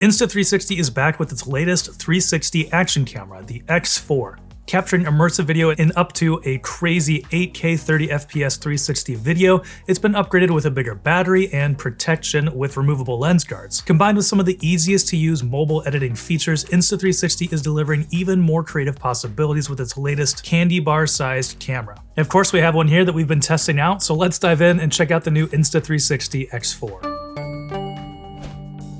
Insta360 is back with its latest 360 action camera, the X4. Capturing immersive video in up to a crazy 8K 30fps 360 video, it's been upgraded with a bigger battery and protection with removable lens guards. Combined with some of the easiest to use mobile editing features, Insta360 is delivering even more creative possibilities with its latest candy bar sized camera. And of course, we have one here that we've been testing out, so let's dive in and check out the new Insta360 X4.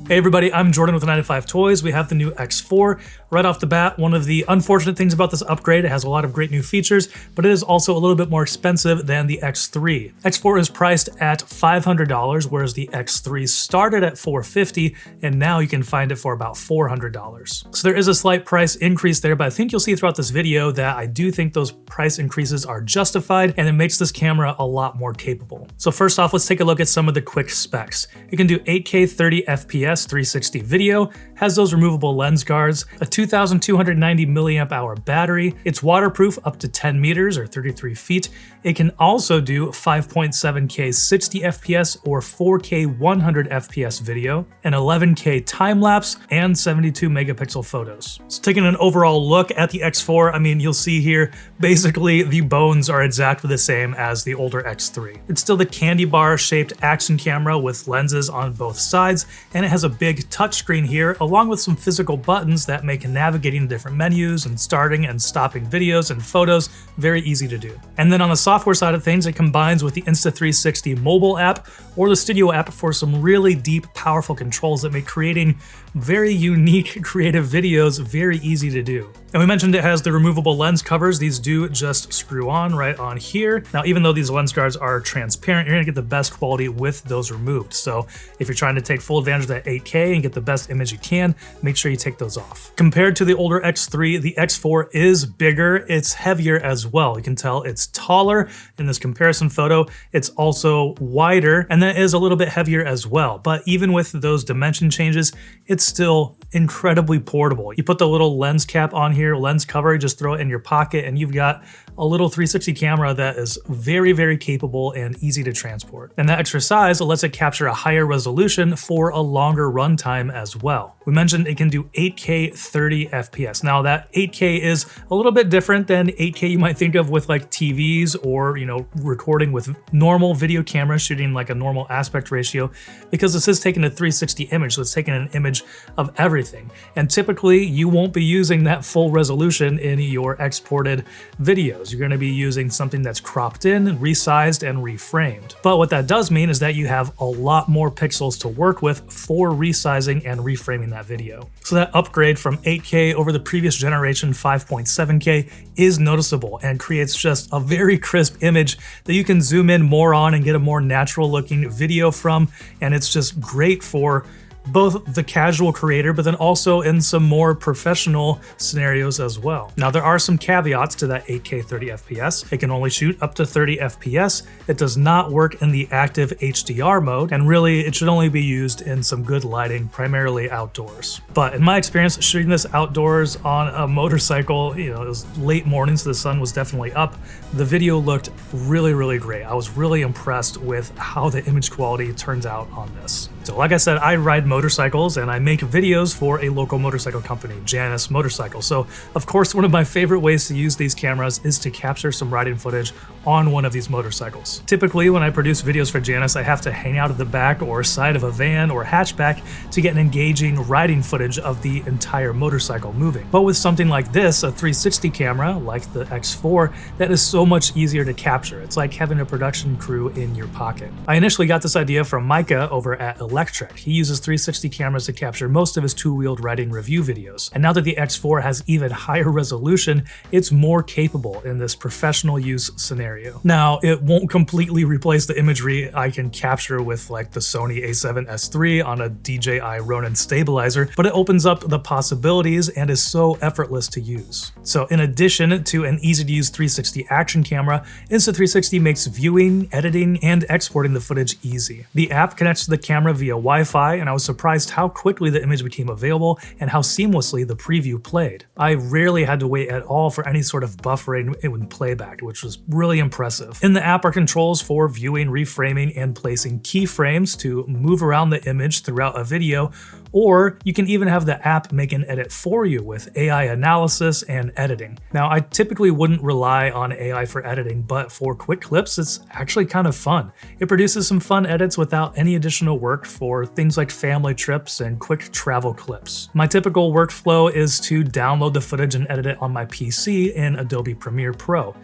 Hey everybody, I'm Jordan with 9 to 5 Toys. We have the new X4. Right off the bat, one of the unfortunate things about this upgrade, it has a lot of great new features, but it is also a little bit more expensive than the X3. X4 is priced at $500, whereas the X3 started at $450, and now you can find it for about $400. So there is a slight price increase there, but I think you'll see throughout this video that I do think those price increases are justified, and it makes this camera a lot more capable. So first off, let's take a look at some of the quick specs. It can do 8K 30fps 360 video, has those removable lens guards, a 2,290 milliamp hour battery, it's waterproof up to 10 meters or 33 feet. It can also do 5.7K 60 FPS or 4K 100 FPS video, an 11K time lapse, and 72 megapixel photos. So taking an overall look at the X4, I mean, you'll see here, basically the bones are exactly the same as the older X3. It's still the candy bar shaped action camera with lenses on both sides, and it has a big touchscreen here, along with some physical buttons that make navigating different menus and starting and stopping videos and photos very easy to do. And then on the software side of things, it combines with the Insta360 mobile app or the Studio app for some really deep, powerful controls that make creating very unique, creative videos very easy to do. And we mentioned it has the removable lens covers. These do just screw on right on here. Now, even though these lens guards are transparent, you're gonna get the best quality with those removed. So if you're trying to take full advantage of that 8K and get the best image you can, make sure you take those off. Compared to the older X3, the X4 is bigger, it's heavier as well. You can tell it's taller in this comparison photo. It's also wider, and that is a little bit heavier as well. But even with those dimension changes, it's still incredibly portable. You put the little lens cap on here, lens cover, just throw it in your pocket, and you've got a little 360 camera that is very, very capable and easy to transport. And that extra size lets it capture a higher resolution for a longer runtime as well. We mentioned it can do 8K 30 FPS. Now that 8K is a little bit different than 8K you might think of with like TVs or, recording with normal video cameras shooting like a normal aspect ratio, because this is taking a 360 image, so it's taking an image of everything. And typically you won't be using that full resolution in your exported videos. You're going to be using something that's cropped in, resized, and reframed. But what that does mean is that you have a lot more pixels to work with for resizing and reframing that video. So that upgrade from 8K over the previous generation 5.7K is noticeable and creates just a very crisp image that you can zoom in more on and get a more natural looking video from. And it's just great for both the casual creator, but then also in some more professional scenarios as well. Now, there are some caveats to that 8K 30 FPS. It can only shoot up to 30 FPS. It does not work in the active HDR mode, and really it should only be used in some good lighting, primarily outdoors. But in my experience, shooting this outdoors on a motorcycle, it was late morning, so the sun was definitely up. The video looked really, really great. I was really impressed with how the image quality turns out on this. So like I said, I ride motorcycles and I make videos for a local motorcycle company, Janus Motorcycle. So of course, one of my favorite ways to use these cameras is to capture some riding footage on one of these motorcycles. Typically, when I produce videos for Janus, I have to hang out at the back or side of a van or hatchback to get an engaging riding footage of the entire motorcycle moving. But with something like this, a 360 camera like the X4, that is so much easier to capture. It's like having a production crew in your pocket. I initially got this idea from Micah over at Electric. He uses 360 cameras to capture most of his two-wheeled riding review videos. And now that the X4 has even higher resolution, it's more capable in this professional use scenario. Now, it won't completely replace the imagery I can capture with like the Sony a7S III on a DJI Ronin stabilizer, but it opens up the possibilities and is so effortless to use. So in addition to an easy-to-use 360 action camera, Insta360 makes viewing, editing, and exporting the footage easy. The app connects to the camera via Wi-Fi, and I was surprised how quickly the image became available and how seamlessly the preview played. I rarely had to wait at all for any sort of buffering in playback, which was really impressive. In the app are controls for viewing, reframing, and placing keyframes to move around the image throughout a video, or you can even have the app make an edit for you with AI analysis and editing. Now, I typically wouldn't rely on AI for editing, but for quick clips, it's actually kind of fun. It produces some fun edits without any additional work for things like family trips and quick travel clips. My typical workflow is to download the footage and edit it on my PC in Adobe Premiere Pro.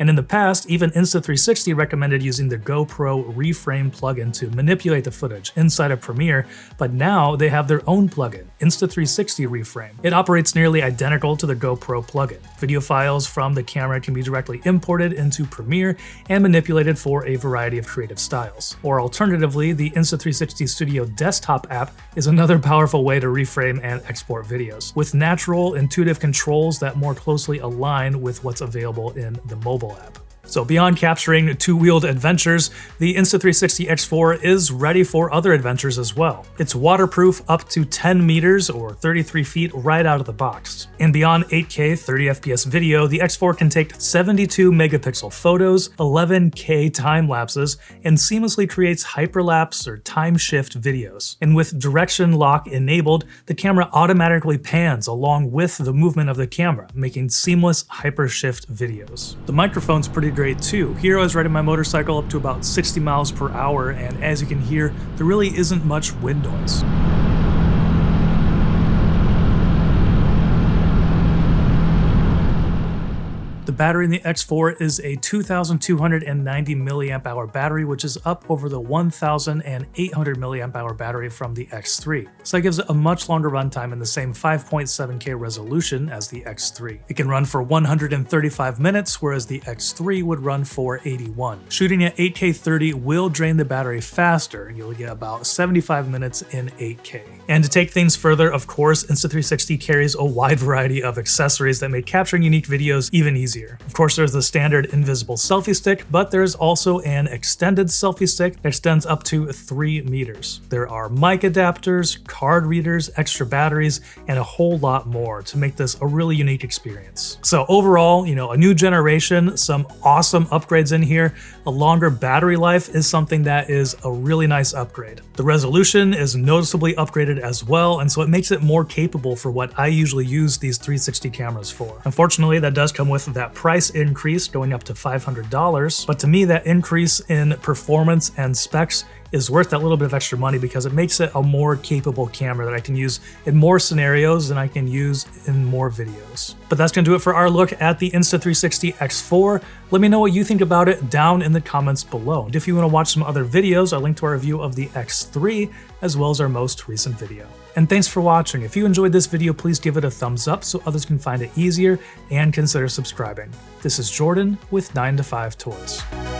And in the past, even Insta360 recommended using the GoPro Reframe plugin to manipulate the footage inside of Premiere, but now they have their own plugin, Insta360 Reframe. It operates nearly identical to the GoPro plugin. Video files from the camera can be directly imported into Premiere and manipulated for a variety of creative styles. Or alternatively, the Insta360 Studio desktop app is another powerful way to reframe and export videos, with natural, intuitive controls that more closely align with what's available in the mobile app. So beyond capturing two-wheeled adventures, the Insta360 X4 is ready for other adventures as well. It's waterproof up to 10 meters or 33 feet right out of the box. And beyond 8K 30 FPS video, the X4 can take 72 megapixel photos, 11K time lapses, and seamlessly creates hyperlapse or time shift videos. And with direction lock enabled, the camera automatically pans along with the movement of the camera, making seamless hypershift videos. The microphone's pretty great too. Here I was riding my motorcycle up to about 60 miles per hour, and as you can hear, there really isn't much wind noise. The battery in the X4 is a 2,290 milliamp hour battery, which is up over the 1,800 milliamp hour battery from the X3. So that gives it a much longer runtime in the same 5.7K resolution as the X3. It can run for 135 minutes, whereas the X3 would run for 81. Shooting at 8K 30 will drain the battery faster. You'll get about 75 minutes in 8K. And to take things further, of course, Insta360 carries a wide variety of accessories that make capturing unique videos even easier. Of course, there's the standard invisible selfie stick, but there's also an extended selfie stick that extends up to 3 meters. There are mic adapters, card readers, extra batteries, and a whole lot more to make this a really unique experience. So overall, a new generation, some awesome upgrades in here. A longer battery life is something that is a really nice upgrade. The resolution is noticeably upgraded as well, and so it makes it more capable for what I usually use these 360 cameras for. Unfortunately, that does come with that price increase going up to $500, but to me that increase in performance and specs is worth that little bit of extra money because it makes it a more capable camera that I can use in more scenarios than I can use in more videos. But that's going to do it for our look at the Insta360 X4. Let me know what you think about it down in the comments below. And if you want to watch some other videos, I'll link to our review of the X3 as well as our most recent video. And thanks for watching. If you enjoyed this video, please give it a thumbs up so others can find it easier and consider subscribing. This is Jordan with 9to5 Toys.